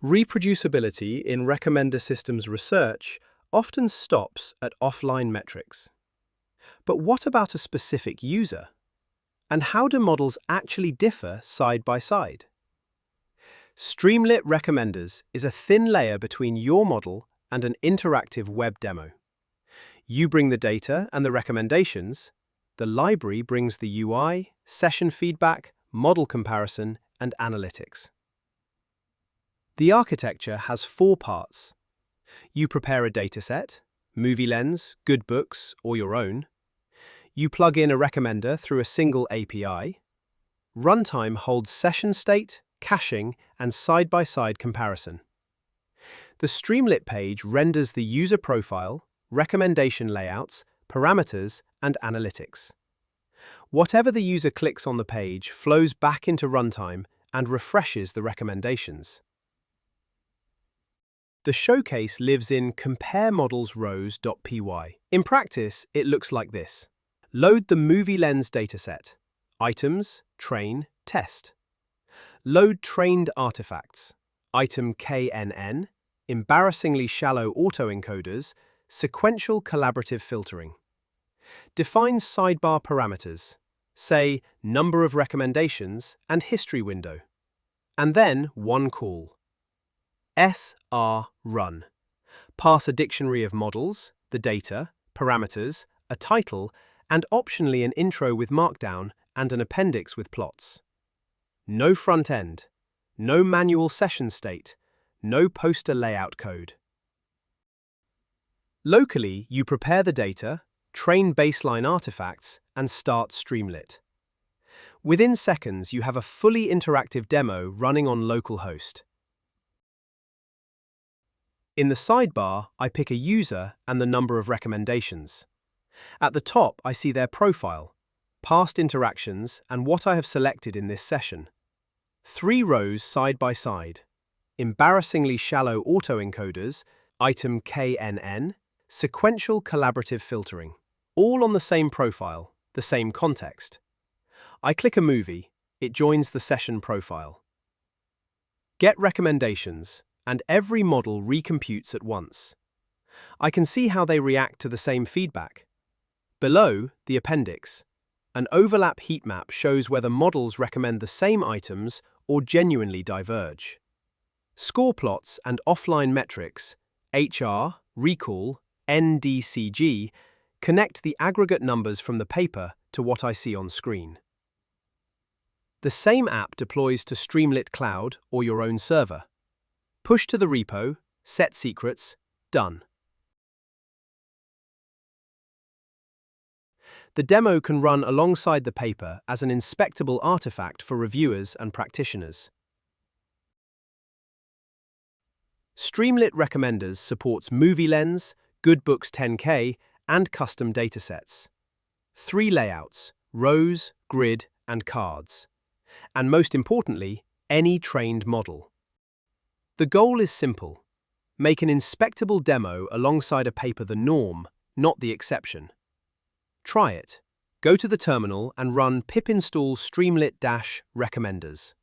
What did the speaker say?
Reproducibility in recommender systems research often stops at offline metrics. But what about a specific user? And how do models actually differ side by side? StreamlitRecommenders is a thin layer between your model and an interactive web demo. You bring the data and the recommendations. The library brings the UI, session feedback, model comparison, and analytics. The architecture has 4 parts. You prepare a dataset, movie lens, good books, or your own. You plug in a recommender through a single API. Runtime holds session state, caching, and side-by-side comparison. The Streamlit page renders the user profile, recommendation layouts, parameters, and analytics. Whatever the user clicks on the page flows back into runtime and refreshes the recommendations. The showcase lives in compareModelsRows.py. In practice, it looks like this. Load the movie lens dataset. Items, train, test. Load trained artifacts. Item KNN, embarrassingly shallow autoencoders, sequential collaborative filtering. Define sidebar parameters, say number of recommendations and history window. And then one call. srun. Pass a dictionary of models, the data, parameters, a title, and optionally an intro with markdown and an appendix with plots. No front end, no manual session state, no poster layout code. Locally, you prepare the data, train baseline artifacts, and start Streamlit. Within seconds, you have a fully interactive demo running on localhost. In the sidebar, I pick a user and the number of recommendations. At the top, I see their profile, past interactions, and what I have selected in this session. 3 rows side by side. Embarrassingly shallow autoencoders, item KNN, sequential collaborative filtering. All on the same profile, the same context. I click a movie, it joins the session profile. Get recommendations, and every model recomputes at once. I can see how they react to the same feedback. Below, the appendix. An overlap heat map shows whether models recommend the same items or genuinely diverge. Score plots and offline metrics, HR, recall, NDCG, connect the aggregate numbers from the paper to what I see on screen. The same app deploys to Streamlit Cloud or your own server. Push to the repo, set secrets, done. The demo can run alongside the paper as an inspectable artifact for reviewers and practitioners. StreamlitRecommenders supports movie lens, good books 10K, and custom datasets. 3 layouts, rows, grid, and cards. And most importantly, any trained model. The goal is simple. Make an inspectable demo alongside a paper the norm, not the exception. Try it. Go to the terminal and run pip install Streamlit-Recommenders.